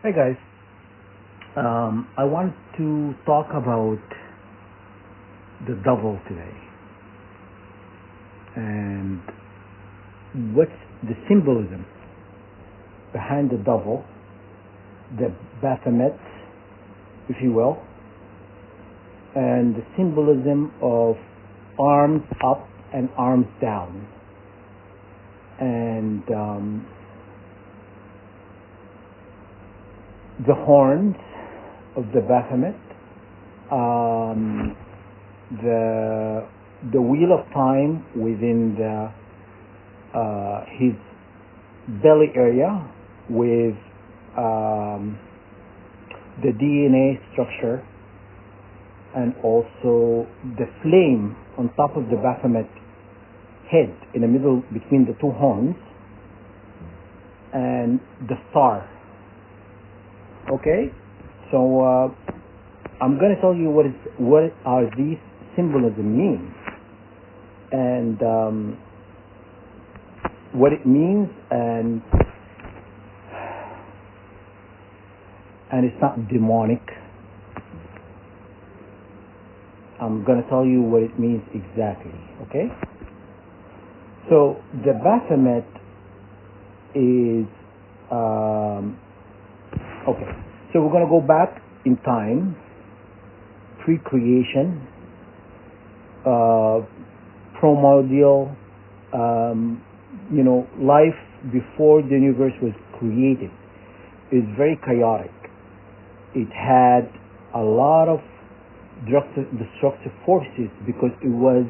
Hey guys, I want to talk about the devil today and what's the symbolism behind the devil, the Baphomet, if you will, and the symbolism of arms up and arms down, and the horns of the Baphomet, the wheel of time within his belly area with the DNA structure, and also the flame on top of the Baphomet head in the middle between the two horns, and the star. Okay, so I'm going to tell you what are these symbolism mean, and what it means, and it's not demonic. I'm going to tell you what it means exactly. Okay, so the Baphomet is okay, so we're going to go back in time, pre-creation, primordial, life before the universe was created is very chaotic. It had a lot of destructive forces because it was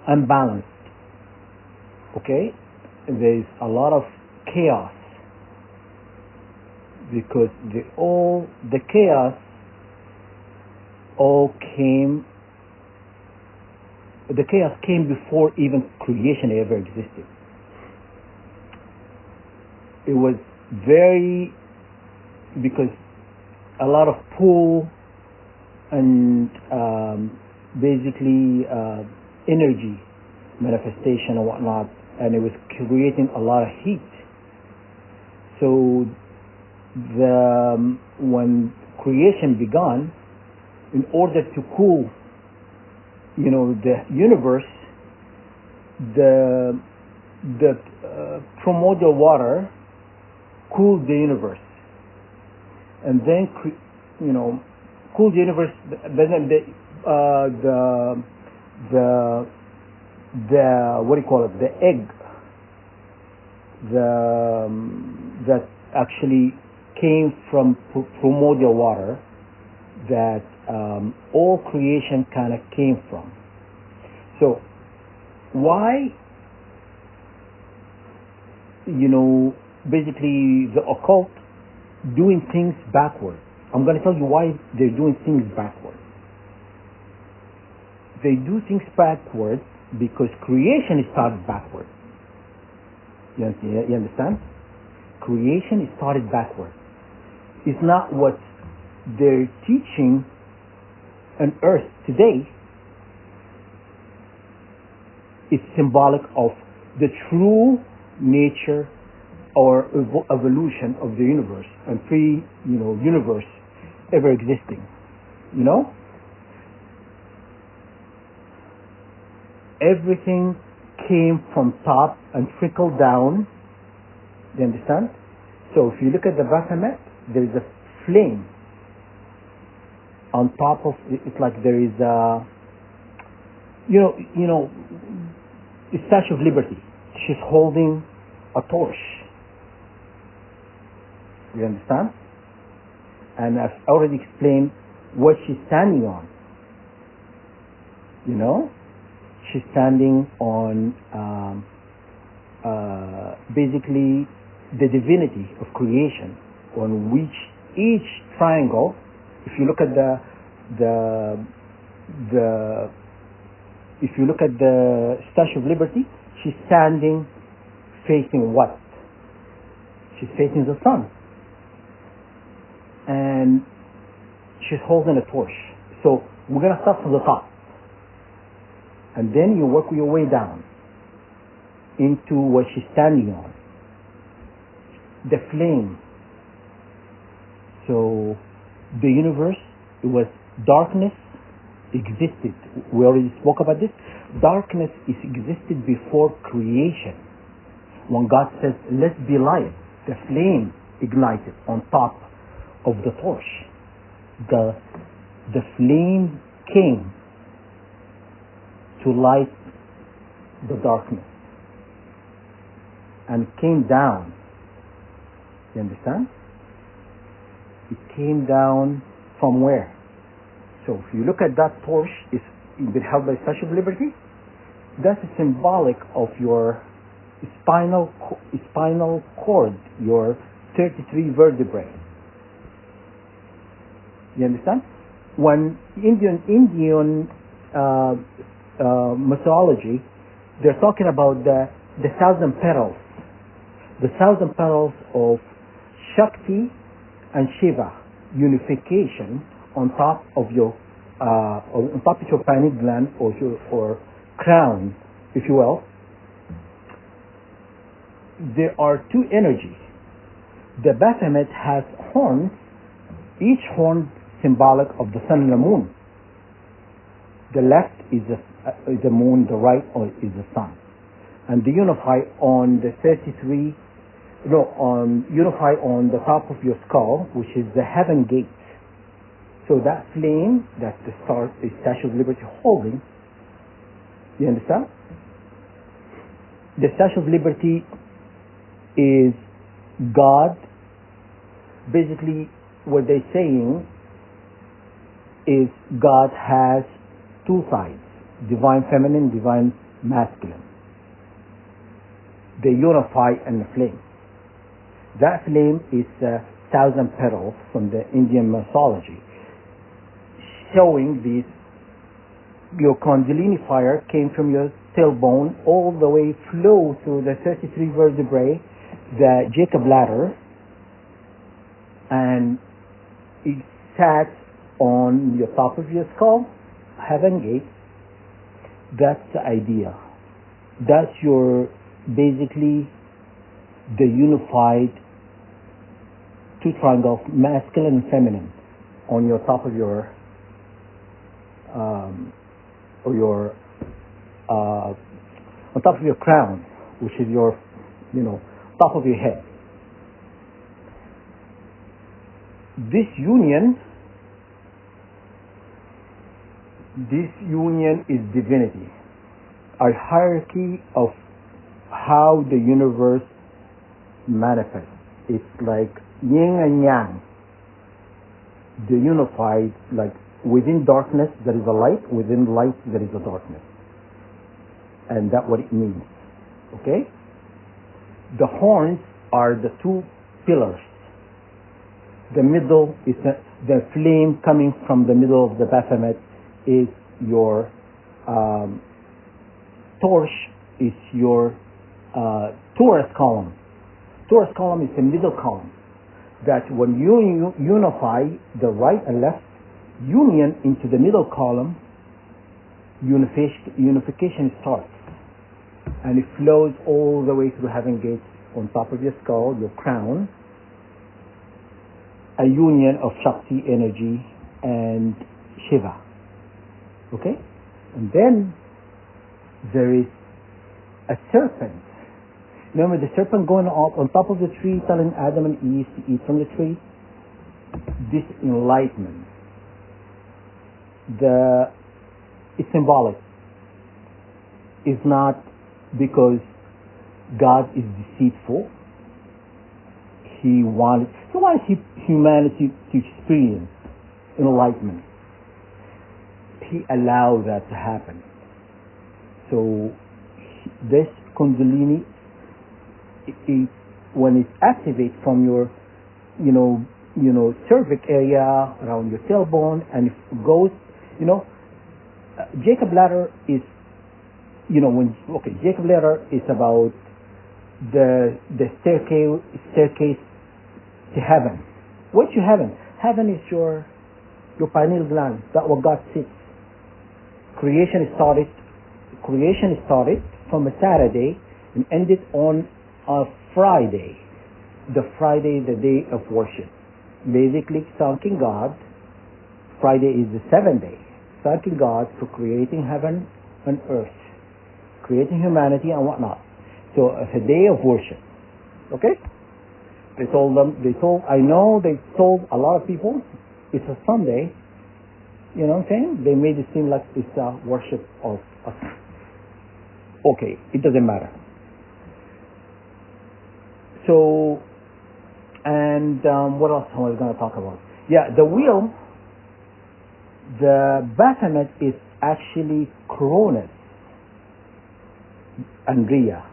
unbalanced. Okay, there's a lot of chaos because the chaos came before even creation ever existed. It was because a lot of pull and basically energy manifestation and whatnot, and it was creating a lot of heat. So when creation began, in order to cool, the universe, the primordial water cooled the universe, and then cooled the universe. Then the what do you call it? The egg, that actually came from primordial water, that all creation kind of came from. So why, basically the occult doing things backward? I'm going to tell you why they're doing things backward. They do things backward because creation is started backward. You understand? Creation is started backward. It's not what they're teaching on earth today. It's symbolic of the true nature or evolution of the universe and universe ever existing. Everything came from top and trickled down. You understand? So if you look at the Baphomet, there is a flame on top of it. It's like there is a the Statue of Liberty. She's holding a torch. You understand? And I've already explained what she's standing on. She's standing on basically the divinity of creation, on which each triangle, if you look at if you look at the Statue of Liberty, she's standing facing what? She's facing the sun, and she's holding a torch. So we're gonna start from the top, and then you work your way down into what she's standing on. The flame So the universe, it was darkness existed. We already spoke about this. Darkness is existed before creation. When God says, "Let's be light," the flame ignited on top of the torch. The flame came to light the darkness and came down. You understand? It came down from where? So if you look at that torch, it's been held by Statue of Liberty. That's a symbolic of your spinal cord, your 33 vertebrae. You understand? When Indian mythology, they're talking about the 1,000 petals, the 1,000 petals of Shakti and Shiva unification on top of your pineal gland or crown, if you will. There are two energies. The Baphomet has horns, each horn symbolic of the sun and the moon. The left is the moon, the right is the sun. And they unify on the unify on the top of your skull, which is the heaven gate. So that flame that the Statue of Liberty holding, you understand? The Statue of Liberty is God. Basically, what they're saying is God has two sides, divine feminine, divine masculine. They unify in the flame. That flame is 1,000 petals from the Indian mythology, showing this. Your Kundalini fire came from your tailbone all the way, flow through the 33 vertebrae, the Jacob ladder, and it sat on your top of your skull, heaven gate. That's the idea. That's your basically the unified two triangles, masculine and feminine, on your top of your on top of your crown, which is your top of your head. This union is divinity, a hierarchy of how the universe manifests. It's like yin and yang. The unified, like within darkness there is a light, within light there is a darkness. And that's what it means. Okay? The horns are the two pillars. The middle is the flame coming from the middle of the Baphomet is your torch, is your Taurus column. Taurus column is the middle column. That when you unify the right and left, union into the middle column, unification starts. And it flows all the way through heaven gates on top of your skull, your crown, a union of Shakti energy and Shiva. Okay? And then there is a serpent. Remember the serpent going on top of the tree telling Adam and Eve to eat from the tree? This enlightenment. It's symbolic. It's not because God is deceitful. He wants humanity to experience enlightenment. He allowed that to happen. So this Kundalini, when it activates from your, cervix area around your tailbone, and it goes, Jacob ladder is, Jacob ladder is about the staircase to heaven. What's your heaven? Heaven is your pineal gland. That's where God sits. Creation started from a Saturday and ended on a Friday. The Friday, the day of worship. basically thanking God. Friday is the seventh day, thanking God for creating heaven and earth, creating humanity and whatnot. So it's a day of worship. Okay? I know they told a lot of people it's a Sunday. You know what I'm saying? They made it seem like it's a worship of us. Okay, it doesn't matter. So, and what else am I going to talk about? Yeah, the wheel, the Baphomet is actually Cronus and Rhea.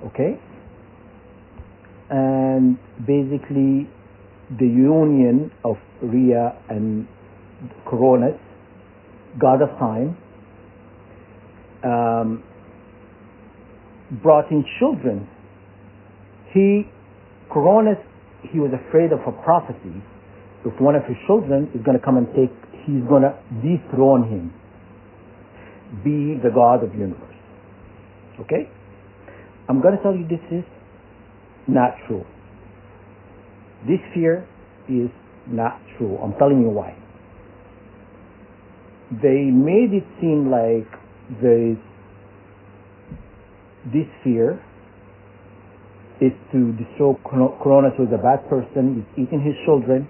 Okay? And basically the union of Rhea and Cronus, god of time, brought in children. Cronus, he was afraid of a prophecy. If one of his children is going to come and he's going to dethrone him, be the god of the universe. Okay? I'm going to tell you this is not true. This fear is not true. I'm telling you why. They made it seem like this fear is to destroy Cronus, who is a bad person, he's eating his children,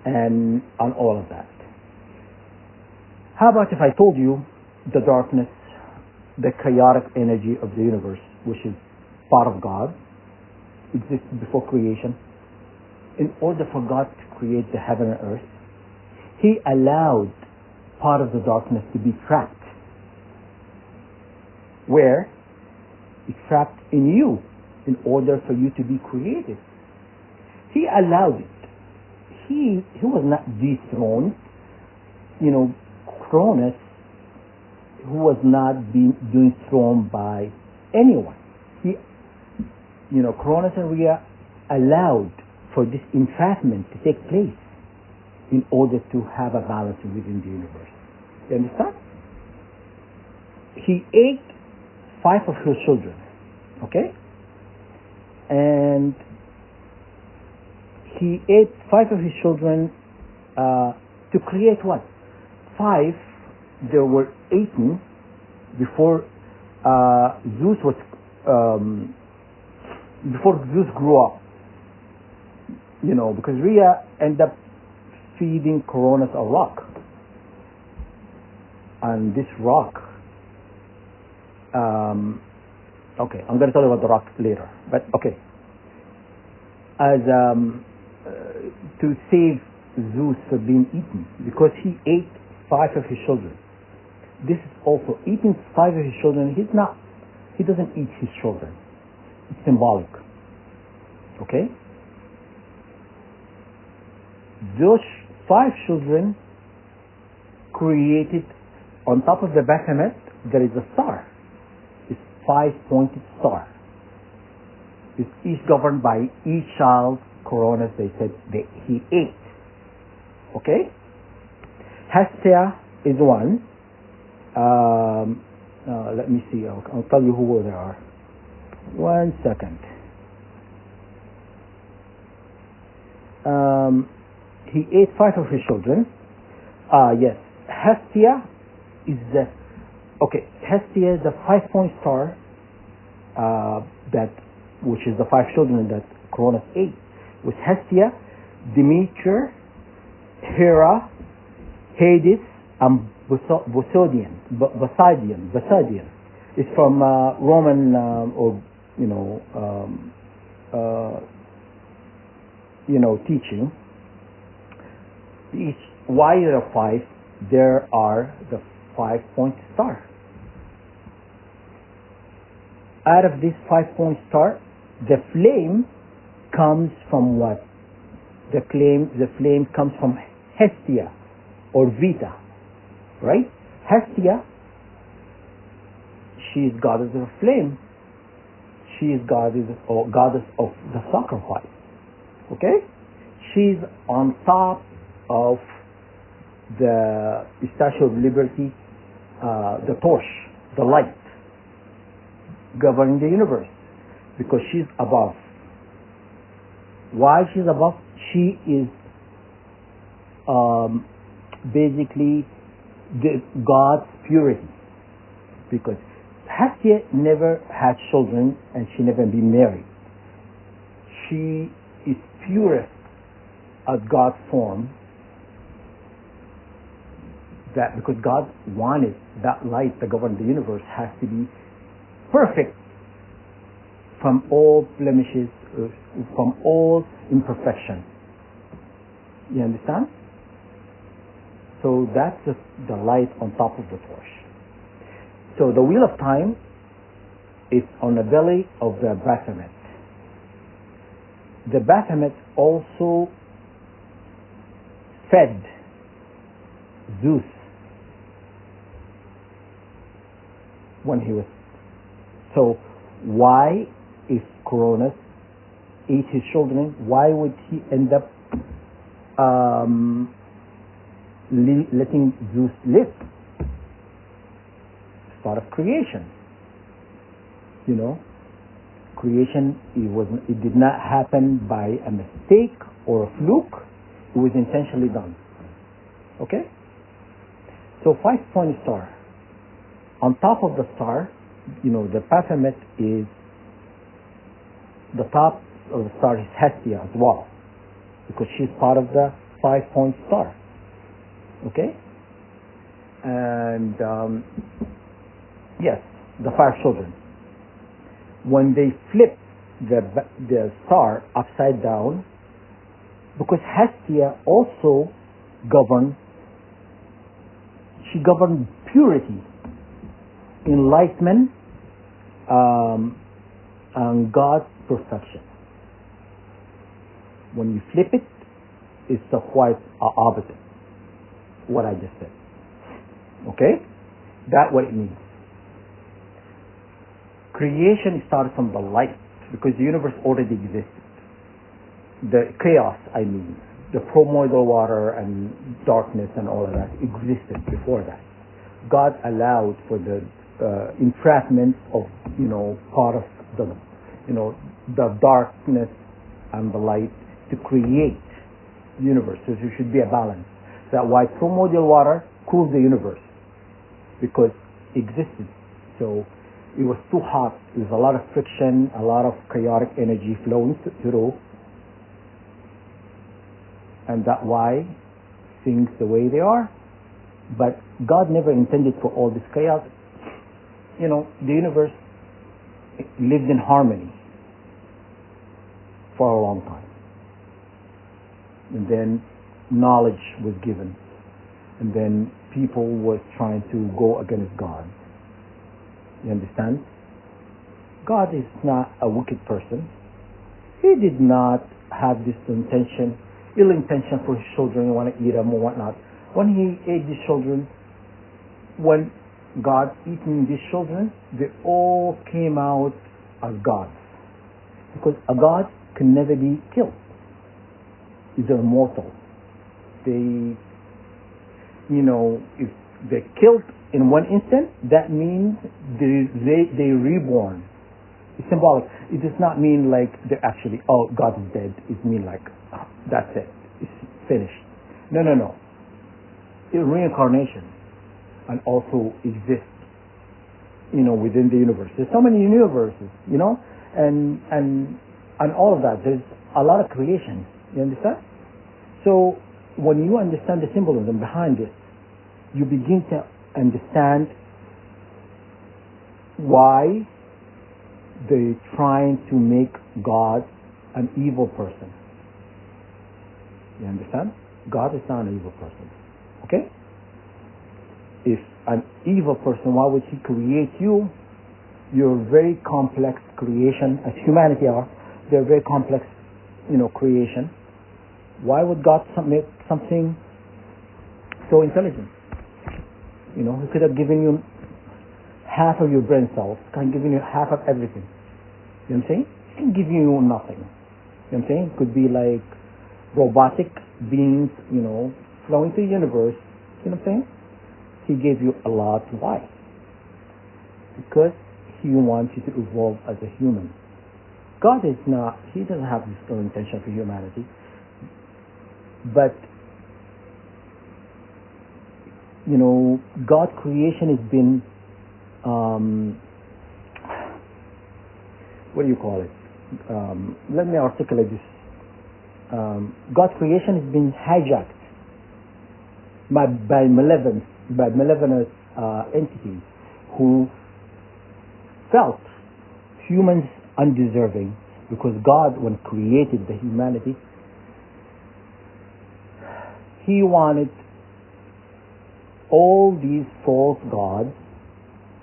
and on all of that. How about if I told you the darkness, the chaotic energy of the universe, which is part of God, existed before creation? In order for God to create the heaven and earth, He allowed part of the darkness to be trapped. Where? It's trapped in you in order for you to be created. He allowed it. He was not dethroned. Cronus, who was not being dethroned by anyone. Cronus and Rhea allowed for this entrapment to take place in order to have a balance within the universe. You understand? He ate 5 of his children. Okay? And he ate 5 of his children to create what? 5 they were eaten before Zeus was before Zeus grew up. Because Rhea ended up feeding Cronus a rock, and this rock. Okay, I'm going to tell you about the rock later. But okay, as to save Zeus from being eaten, because he ate 5 of his children. This is also eating 5 of his children. He doesn't eat his children. It's symbolic. Okay? Those 5 children created, on top of the Baphomet, there is a star. It's 5-pointed star. It's each governed by each child. Cronus, they said he ate. Okay? Hestia is one. Let me see. I'll tell you who they are. 1 second. He ate 5 of his children. Yes. Hestia is Hestia is the 5-point star which is the 5 children that Cronus ate. With Hestia, Demeter, Hera, Hades, and Poseidon. It's from Roman teaching. Why there are 5? There are the 5-point star. Out of this 5-point star, the flame comes from what? The flame comes from Hestia or Vita, right? Hestia, she is goddess of flame. She is goddess of the sacrifice. Okay? She's on top of the Statue of Liberty, the torch, the light, governing the universe, because she's above. Why she's above? She is basically God's purity, because Hestia never had children and she never been married. She is purest as God's form, that because God wanted that light that governs the universe has to be perfect from all blemishes, from all imperfection. You understand? So that's the light on top of the torch. So the wheel of time is on the belly of the Baphomet. The Baphomet also fed Zeus when he was. So why, if Cronus ate his children, why would he end up letting Zeus live? It's part of creation. You know, creation, it did not happen by a mistake or a fluke. It was intentionally done. Okay? So 5-point star. On top of the star, the Baphomet is, the top of the star is Hestia as well, because she's part of the 5-point star. Okay? And yes, the 5 children. When they flip the star upside down, because Hestia also governed purity, enlightenment, and God's perfection. When you flip it, it's the quite opposite. What I just said. Okay? That's what it means. Creation started from the light, because the universe already existed. The chaos, the primordial water and darkness and all of that existed before that. God allowed for the entrapment of, part of the darkness and the light to create the universe. So there should be a balance. That's why primordial water cools the universe, because it existed. So it was too hot. There was a lot of friction, a lot of chaotic energy flowing through. And that's why things the way they are. But God never intended for all this chaos. The universe lived in harmony for a long time. And then knowledge was given. And then people was trying to go against God. You understand? God is not a wicked person. He did not have this ill intention for his children. He want to eat them or whatnot. When he ate these children, when God eating these children, they all came out as gods. Because a god can never be killed. He's immortal. They, if they're killed in one instant, that means they reborn. It's symbolic. It does not mean like they're actually, God is dead. It means like, that's it. It's finished. No. Reincarnation and also exists, within the universe. There's so many universes, and all of that. There's a lot of creation. You understand? So when you understand the symbolism behind this, you begin to understand why they're trying to make God an evil person. You understand? God is not an evil person. Okay? If an evil person, why would he create you? You're a very complex creation, as humanity are. They're very complex, creation. Why would God make something so intelligent? He could have given you half of your brain cells, can give you half of everything. You know what I'm saying? He can give you nothing. You know what I'm saying? It could be like robotic beings, flowing through the universe. You know what I'm saying? He gave you a lot. Why? Because he wants you to evolve as a human. God is not, He doesn't have this ill intention for humanity. But, God's creation has been, what do you call it? Let me articulate this. God's creation has been hijacked by malevolent entities who felt humans undeserving, because God, when created the humanity, He wanted all these false gods,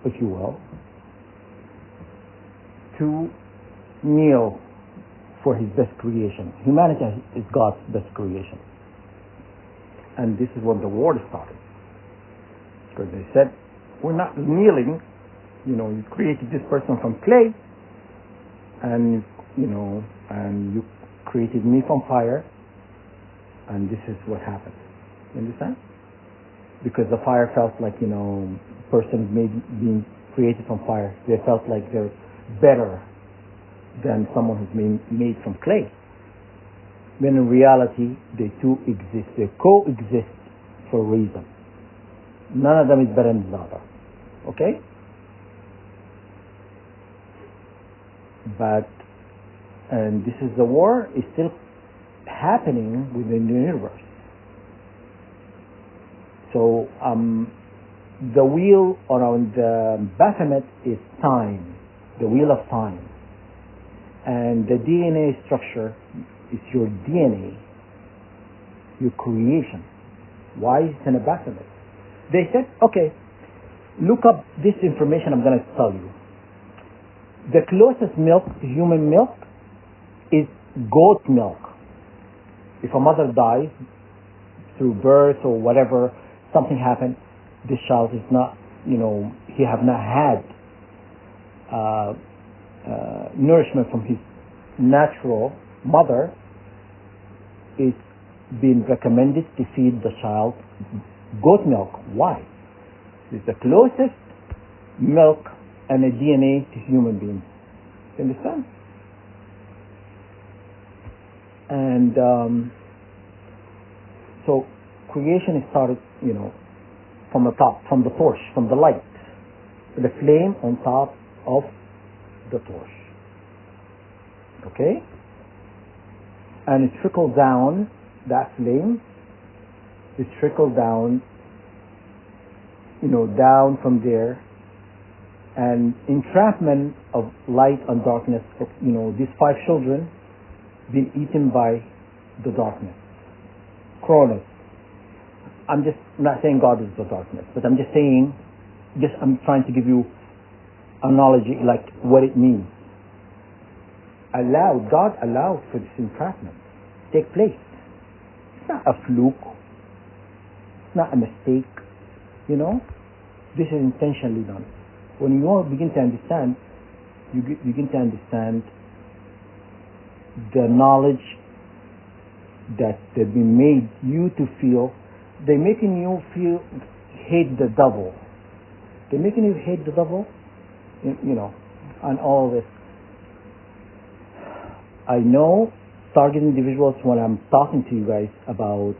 if you will, to kneel for His best creation. Humanity is God's best creation. And this is when the war started. Because they said, we're not kneeling. You created this person from clay, and you created me from fire, and this is what happened. You understand? Because the fire felt like, person being created from fire, they felt like they're better than someone who's been made from clay. When in reality, they two exist. They coexist for a reason. None of them is better than the other. Okay? And this is the war is still happening within the universe. So the wheel around the Baphomet is time, the wheel of time, and the DNA structure is your DNA, your creation. Why is it in a Baphomet? They said, okay, look up this information I'm going to tell you. The closest milk to human milk is goat milk. If a mother dies through birth or whatever, something happened, this child is not, he have not had nourishment from his natural mother, it's been recommended to feed the child goat milk. Why? It's the closest milk and a DNA to human beings. You understand? And so creation is started, from the top, from the torch, from the light, the flame on top of the torch. Okay? And it trickled down, that flame, it trickled down, down from there, and entrapment of light and darkness, these 5 children been eaten by the darkness. Cronus. I'm just not saying God is the darkness, but I'm just saying, I'm trying to give you analogy, like what it means. God allowed for this entrapment to take place. It's not a fluke. It's not a mistake. This is intentionally done. When you all begin to understand, you begin to understand the knowledge that they've been made you to feel. They're making you hate the devil. They're making you hate the devil, and all this. I know target individuals when I'm talking to you guys about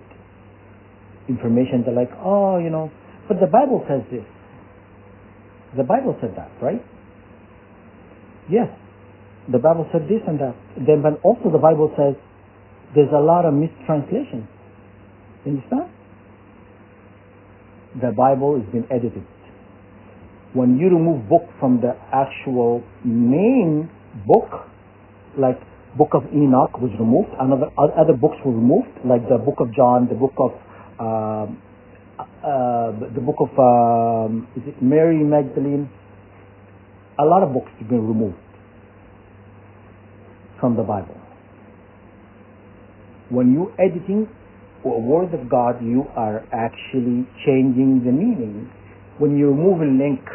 information, they're like, but the Bible says this. The Bible said that, right? Yes, the Bible said this and that. Then, but also the Bible says there's a lot of mistranslation. You understand? The Bible has been edited. When you remove book from the actual main book, like Book of Enoch was removed, other books were removed, like the Book of John, the Book of is it Mary Magdalene? A lot of books have been removed from the Bible. When you editing a word of God, you are actually changing the meaning. When you remove a link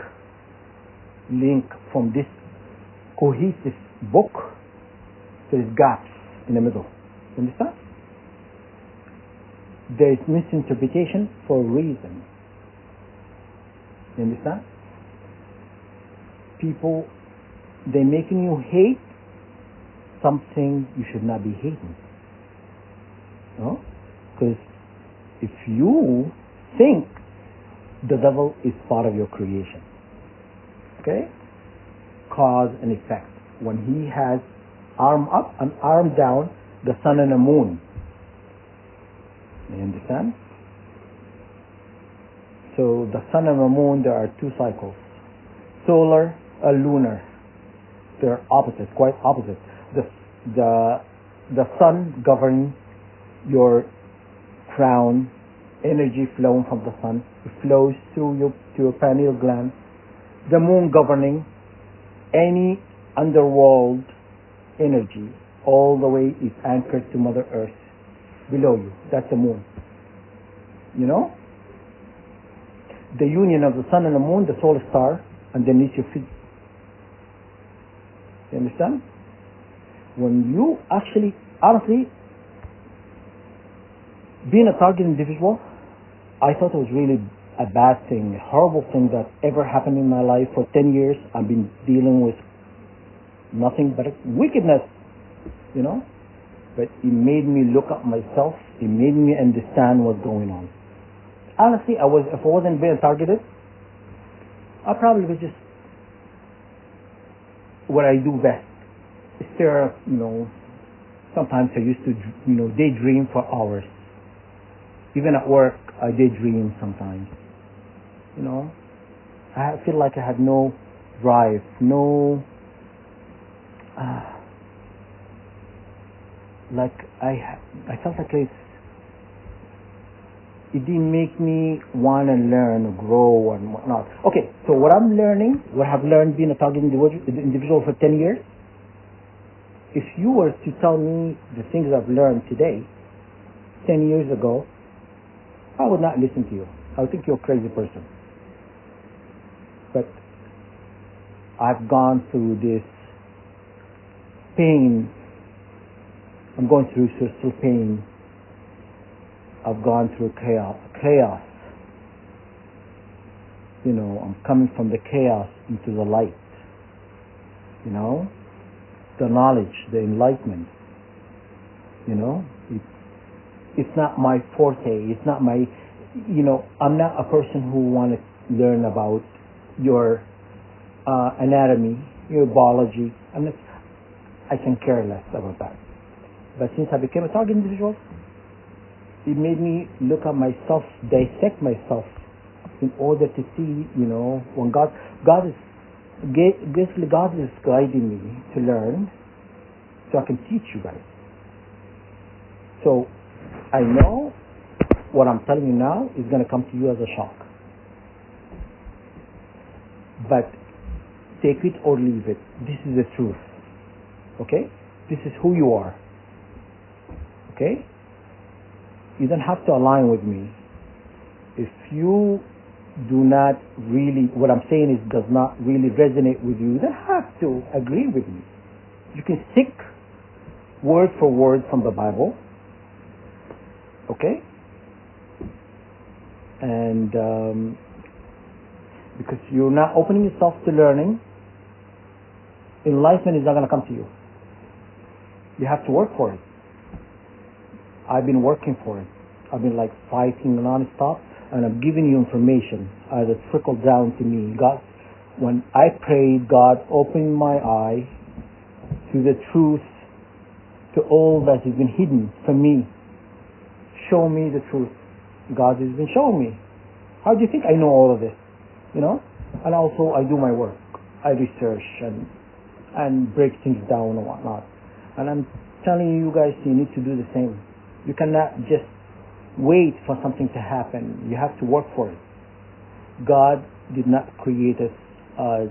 from this cohesive book, there's gaps in the middle. You understand? There is misinterpretation for a reason. You understand? People, they're making you hate something you should not be hating. No? Because if you think the devil is part of your creation, okay? Cause and effect. When he has arm up and arm down, the sun and the moon. You understand? So the sun and the moon, there are two cycles. Solar and lunar. They're opposite, quite opposite. The sun governs your crown, energy flowing from the sun. It flows through your pineal gland. The moon governing any underworld energy, all the way is anchored to Mother Earth below you. That's the moon. You know? The union of the sun and the moon, the solar star, underneath your feet. You understand? When you actually, honestly, being a target individual, I thought it was really a bad thing, a horrible thing that ever happened in my life. For 10 years, I've been dealing with nothing but wickedness, you know? But it made me look at myself. It made me understand what's going on. Honestly, if I wasn't being targeted, I probably was just what I do best. Stare, sometimes I used to, daydream for hours. Even at work, I daydream sometimes. I feel like I had no drive, like I felt like it didn't make me want to learn or grow and whatnot. Okay, so what I've learned being a target individual for 10 years, if you were to tell me the things I've learned today, 10 years ago, I would not listen to you. I would think you're a crazy person. But I've gone through this pain. I'm going through social pain. I've gone through chaos. I'm coming from the chaos into the light. The knowledge, the enlightenment. It's not my forte. It's not my, I'm not a person who wants to learn about your anatomy, your biology. I can care less about that. But since I became a target individual, it made me look at myself, dissect myself, in order to see, when God is guiding me to learn, so I can teach you guys. So I know what I'm telling you now is going to come to you as a shock. But take it or leave it. This is the truth. Okay? This is who you are. Okay? You don't have to align with me. If you do not really, what I'm saying is does not really resonate with you, you don't have to agree with me. You can stick word for word from the Bible. Okay? And because you're not opening yourself to learning, enlightenment is not going to come to you. You have to work for it. I've been working for it. I've been fighting non-stop, and I'm giving you information as it trickled down to me. When I prayed, God opened my eye to the truth, to all that has been hidden from me. Show me the truth. God has been showing me. How do you think I know all of this? And also I do my work. I research and break things down and whatnot. And I'm telling you guys, you need to do the same. You cannot just wait for something to happen. You have to work for it. God did not create us as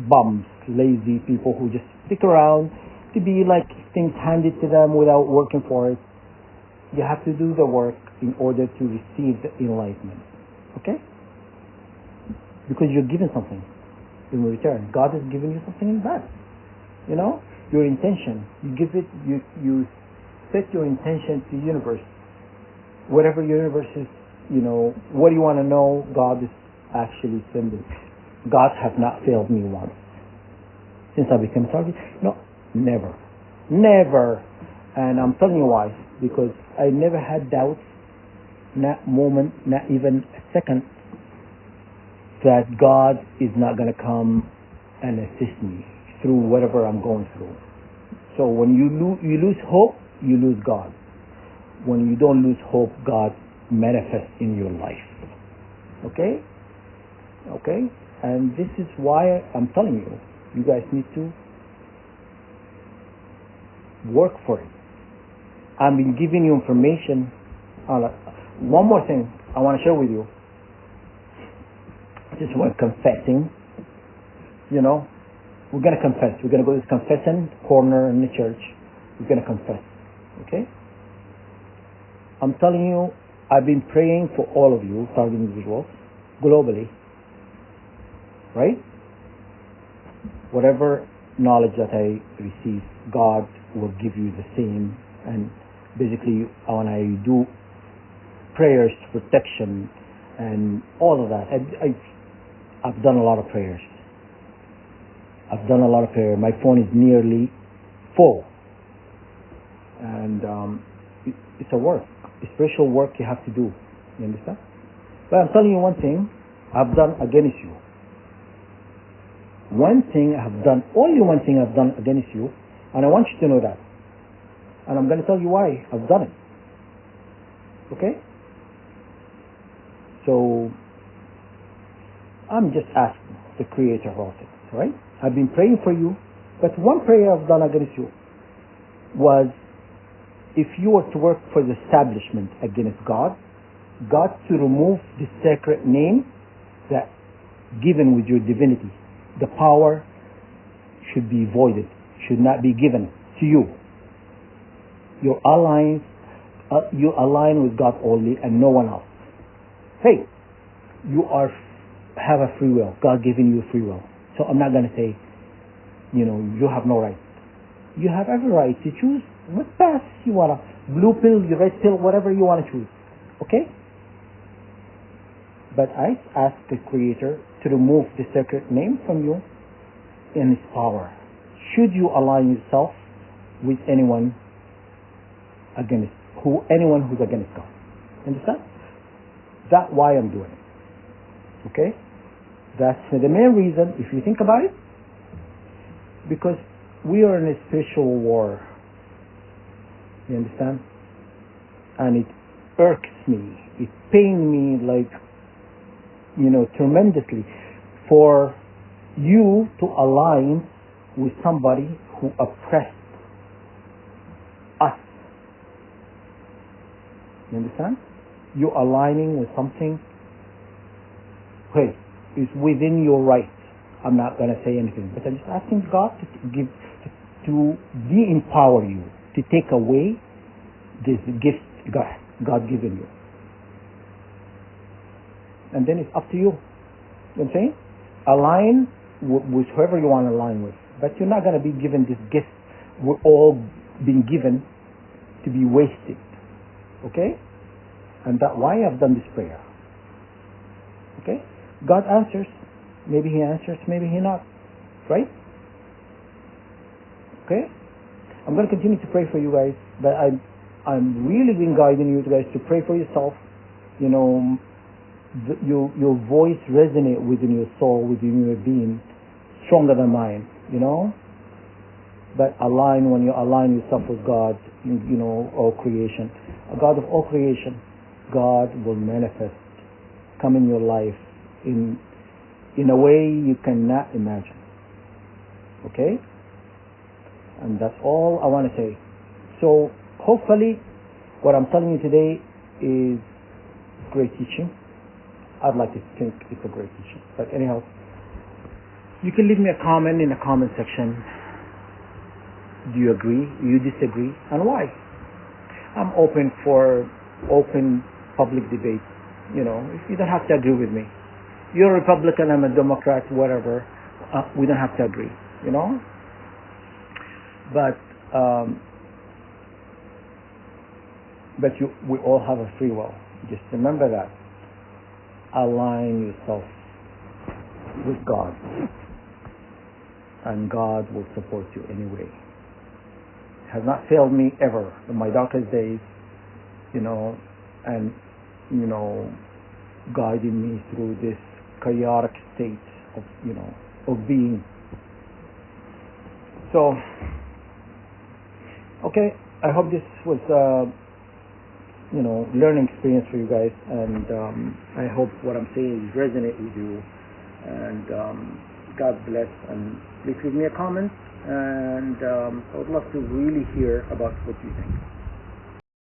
bums, lazy people who just stick around to be like things handed to them without working for it. You have to do the work in order to receive the enlightenment. Okay? Because you're given something in return. God has given you something in back. Your intention. You give it, you set your intention to the universe. Whatever universe is, what do you want to know, God is actually sending. God has not failed me once. Since I became a target. Never. Never. And I'm telling you why. Because I never had doubts, not moment, not even a second, that God is not going to come and assist me through whatever I'm going through. So when you lose hope, you lose God. When you don't lose hope, God manifests in your life. Okay? Okay? And this is why I'm telling you, you guys need to work for it. I've been giving you information. One more thing I want to share with you. Just when confessing, we're going to confess. We're going to go to this confession corner in the church. We're going to confess. Okay? I'm telling you, I've been praying for all of you, target individuals, globally. Right? Whatever knowledge that I receive, God will give you the same. And basically, when I do prayers, protection, and all of that, I've done a lot of prayers. I've done a lot of prayer. My phone is nearly full. And it's a work. It's spiritual work you have to do. You understand? But I'm telling you one thing I've done against you. One thing I've done, only one thing I've done against you, and I want you to know that. And I'm going to tell you why I've done it. Okay? So, I'm just asking the Creator of all things, right? I've been praying for you, but one prayer I've done against you was, if you were to work for the establishment against God to remove the sacred name that given with your divinity, the power should be voided, should not be given to you. You align with God only and no one else. Hey, you have a free will. God giving you free will. So I'm not going to say, you have no right. You have every right to choose what path you want to. Blue pill, red pill, whatever you want to choose. Okay? But I ask the Creator to remove the sacred name from you in His power. Should you align yourself with anyone who's against God. Understand? That's why I'm doing it. Okay? That's the main reason, if you think about it, because we are in a spiritual war. You understand? And it irks me. It pains me tremendously for you to align with somebody who oppressed us. You understand? You're aligning with something, hey, is within your right. I'm not going to say anything, but I'm just asking God to de-empower you, to take away this gift God given you. And then it's up to you. You know what I'm saying? Align with whoever you want to align with. But you're not going to be given this gift. We're all being given to be wasted. Okay? And that's why I've done this prayer. Okay? God answers. Maybe He answers, maybe He not. Right? Okay? I'm going to continue to pray for you guys, but I'm really been guiding you guys to pray for yourself. Your voice resonate within your soul, within your being, stronger than mine, But when you align yourself with God, all creation, a God of all creation, God will manifest, come in your life in a way you cannot imagine. Okay? And that's all I want to say. So, hopefully, what I'm telling you today is great teaching. I'd like to think it's a great teaching. But anyhow, you can leave me a comment in the comment section. Do you agree? Do you disagree? And why? I'm open for open public debate. You don't have to agree with me. You're a Republican, I'm a Democrat, whatever. We don't have to agree. But we all have a free will. Just remember that. Align yourself with God, and God will support you anyway. has not failed me ever in my darkest days, and guiding me through this chaotic state of being. So, okay, I hope this was learning experience for you guys, and I hope what I'm saying resonate with you, and God bless, and please leave me a comment, and I would love to really hear about what you think.